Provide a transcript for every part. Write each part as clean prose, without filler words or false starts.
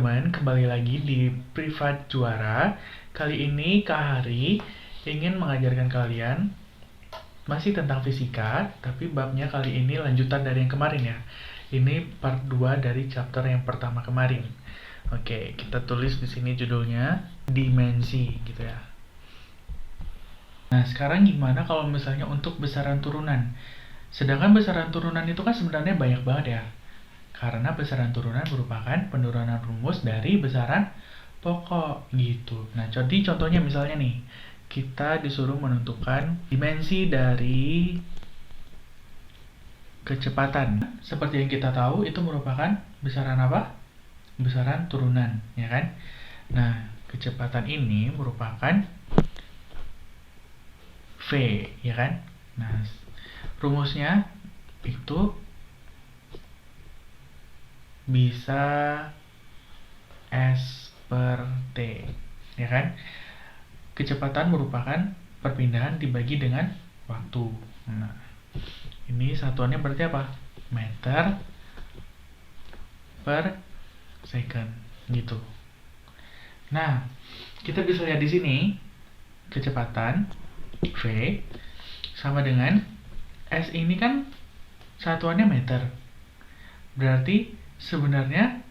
teman-teman, kembali lagi di Privat Juara. Kali ini Kak Hari ingin mengajarkan kalian masih tentang fisika, tapi babnya kali ini lanjutan dari yang kemarin ya. Ini part 2 dari chapter yang pertama kemarin. Oke, kita tulis di sini judulnya dimensi gitu ya. Nah, sekarang gimana kalau misalnya untuk besaran turunan? Sedangkan besaran turunan itu kan sebenarnya banyak banget ya. Karena besaran turunan merupakan penurunan rumus dari besaran pokok gitu. Nah, jadi contohnya misalnya nih, kita disuruh menentukan dimensi dari kecepatan. Seperti yang kita tahu, itu merupakan besaran apa? Besaran turunan, ya kan? Nah, kecepatan ini merupakan V, ya kan? Nah, rumusnya itu bisa S per T, ya kan? Kecepatan merupakan perpindahan dibagi dengan waktu. Nah, ini satuannya berarti apa? Meter per second, gitu. Nah, kita bisa lihat di sini kecepatan V sama dengan S ini kan satuannya meter. Berarti sebenarnya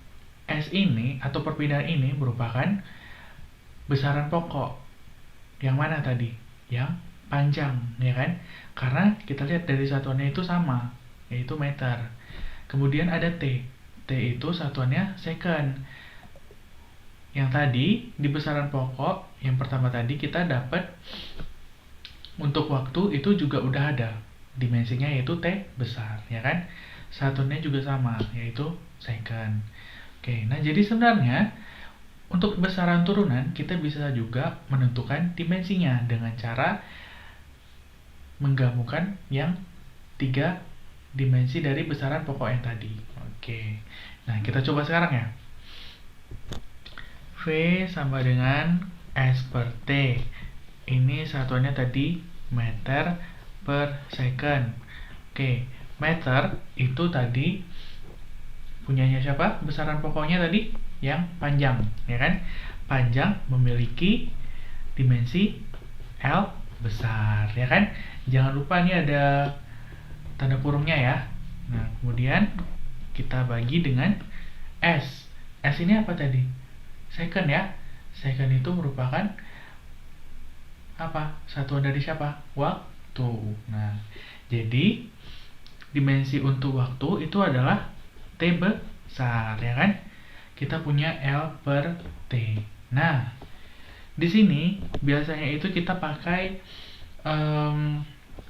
S ini atau perpindahan ini merupakan besaran pokok. Yang mana tadi? Yang panjang, ya kan? Karena kita lihat dari satuannya itu sama, yaitu meter. Kemudian ada T. T itu satuannya second. Yang tadi di besaran pokok yang pertama tadi kita dapat untuk waktu itu juga udah ada dimensinya, yaitu T besar, ya kan? Satuannya juga sama, yaitu second. Oke, nah jadi sebenarnya untuk besaran turunan kita bisa juga menentukan dimensinya dengan cara menggabungkan yang 3 dimensi dari besaran pokok yang tadi. Oke, nah kita coba sekarang ya. V sama dengan S per T. Ini satuannya tadi meter per second. Oke, meter itu tadi punyanya siapa? Besaran pokoknya tadi yang panjang, ya kan? Panjang memiliki dimensi L besar, ya kan? Jangan lupa nih ada tanda kurungnya ya. Nah, kemudian kita bagi dengan S. S ini apa tadi? Second ya. Second itu merupakan apa? Satuan dari siapa? Waktu. Nah, jadi dimensi untuk waktu itu adalah T besar, ya kan? Kita punya L per T. Nah, di sini biasanya itu kita pakai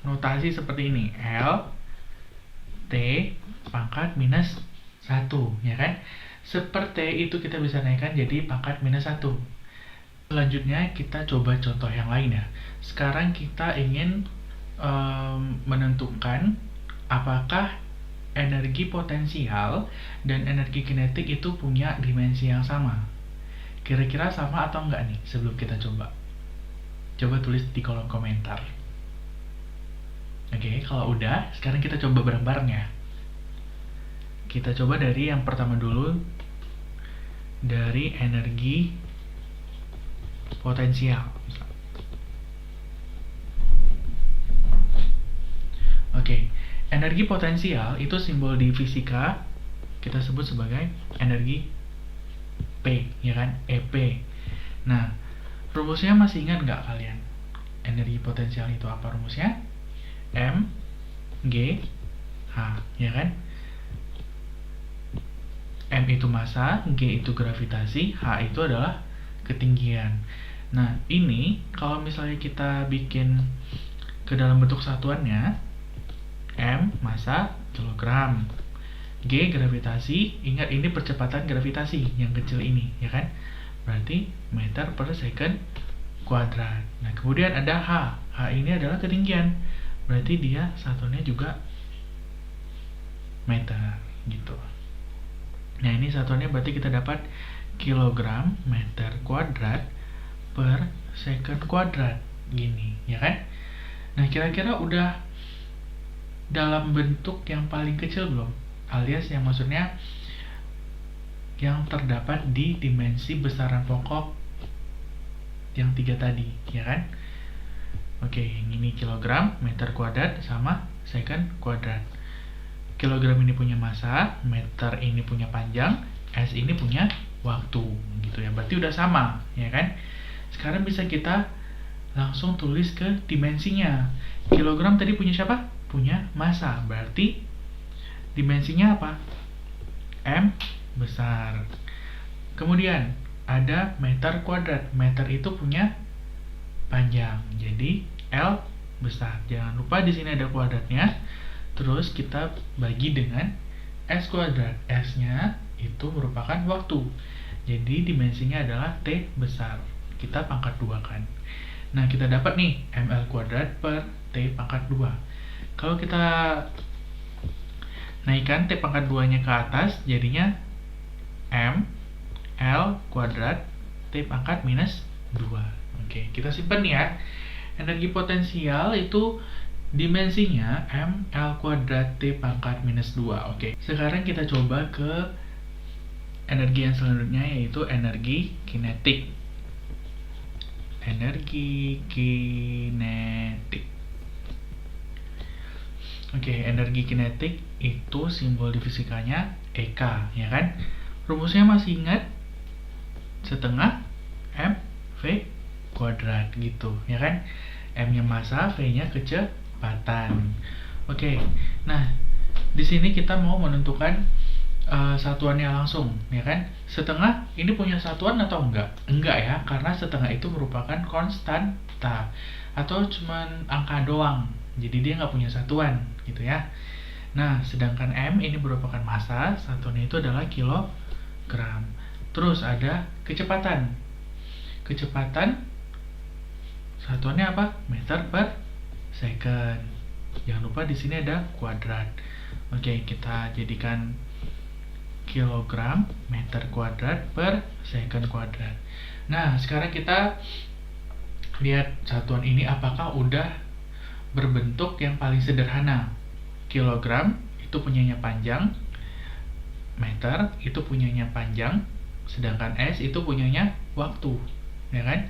notasi seperti ini. L T pangkat minus 1, ya kan? Seper T itu kita bisa naikkan jadi pangkat minus 1. Selanjutnya kita coba contoh yang lain ya. Sekarang kita ingin menentukan apakah energi potensial dan energi kinetik itu punya dimensi yang sama. Kira-kira sama atau enggak nih sebelum kita coba? Coba tulis di kolom komentar. Oke, kalau udah, sekarang kita coba bareng-bareng ya. Kita coba dari yang pertama dulu, dari energi potensial. Oke, energi potensial itu simbol di fisika kita sebut sebagai energi P, ya kan? EP. Nah, rumusnya masih ingat nggak kalian? Energi potensial itu apa rumusnya? M G H, ya kan? M itu massa, G itu gravitasi, H itu adalah ketinggian. Nah, ini kalau misalnya kita bikin ke dalam bentuk satuannya, M massa kilogram, G gravitasi, ingat ini percepatan gravitasi yang kecil ini, ya kan? Berarti meter per second kuadrat. Nah, kemudian ada H. H ini adalah ketinggian. Berarti dia satuannya juga meter gitu. Nah, ini satuannya berarti kita dapat kilogram meter kuadrat per second kuadrat gini, ya kan? Nah, kira-kira udah dalam bentuk yang paling kecil belum? Alias yang maksudnya yang terdapat di dimensi besaran pokok yang 3 tadi, ya kan? Oke, ini kilogram, meter kuadrat, sama second kuadrat. Kilogram ini punya massa, meter ini punya panjang, S ini punya waktu, gitu ya. Berarti udah sama, ya kan? Sekarang bisa kita langsung tulis ke dimensinya. Kilogram tadi punya siapa? Punya massa, berarti dimensinya apa? M besar. Kemudian ada meter kuadrat. Meter itu punya panjang, jadi L besar. Jangan lupa di sini ada kuadratnya. Terus kita bagi dengan S kuadrat. S-nya itu merupakan waktu. Jadi dimensinya adalah T besar. Kita pangkat 2 kan. Nah, kita dapat nih ml kuadrat per T pangkat 2. Kalau kita naikkan T pangkat 2-nya ke atas, jadinya M L kuadrat T pangkat minus 2. Oke, kita simpan ya. Energi potensial itu dimensinya M L kuadrat T pangkat minus 2. Oke, sekarang kita coba ke energi yang selanjutnya, yaitu energi kinetik. Energi kinetik. Oke, energi kinetik itu simbol di fisikanya EK, ya kan? Rumusnya masih ingat? Setengah M V kuadrat gitu, ya kan? M-nya massa, V-nya kecepatan. Oke, nah di sini kita mau menentukan satuannya langsung, ya kan? Setengah ini punya satuan atau enggak? Enggak ya, karena setengah itu merupakan konstanta atau cuman angka doang, jadi dia nggak punya satuan gitu ya. Nah, sedangkan M ini merupakan massa, satuannya itu adalah kilogram. Terus ada kecepatan. Kecepatan satuannya apa? Meter per second. Jangan lupa di sini ada kuadrat. Oke, kita jadikan kilogram meter kuadrat per second kuadrat. Nah, sekarang kita lihat satuan ini apakah udah berbentuk yang paling sederhana. Kilogram itu punyanya panjang, meter itu punyanya panjang, sedangkan S itu punyanya waktu, ya kan?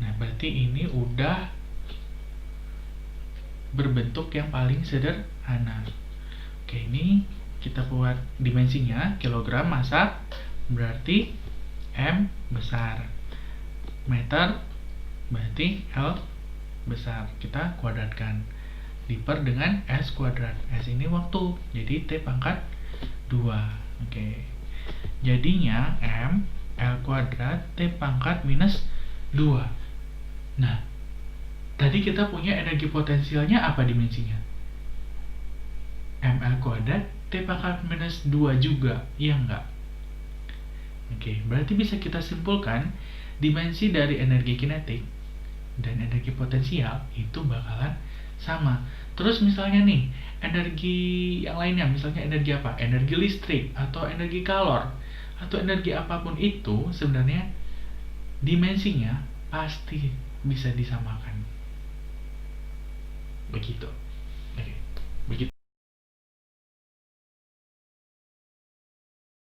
Nah, berarti ini udah berbentuk yang paling sederhana. Oke, ini kita buat dimensinya, kilogram massa, berarti M besar. Meter berarti L besar. Kita kuadratkan. Diper dengan S kuadrat. S ini waktu, jadi T pangkat 2. Oke. Jadinya M L kuadrat T pangkat minus 2. Nah, tadi kita punya energi potensialnya apa dimensinya? ml kuadrat T pangkat minus 2 juga, iya enggak? Oke, berarti bisa kita simpulkan dimensi dari energi kinetik dan energi potensial itu bakalan sama. Terus misalnya nih, energi yang lainnya, misalnya energi apa? Energi listrik, atau energi kalor, atau energi apapun itu, sebenarnya dimensinya pasti bisa disamakan. Begitu.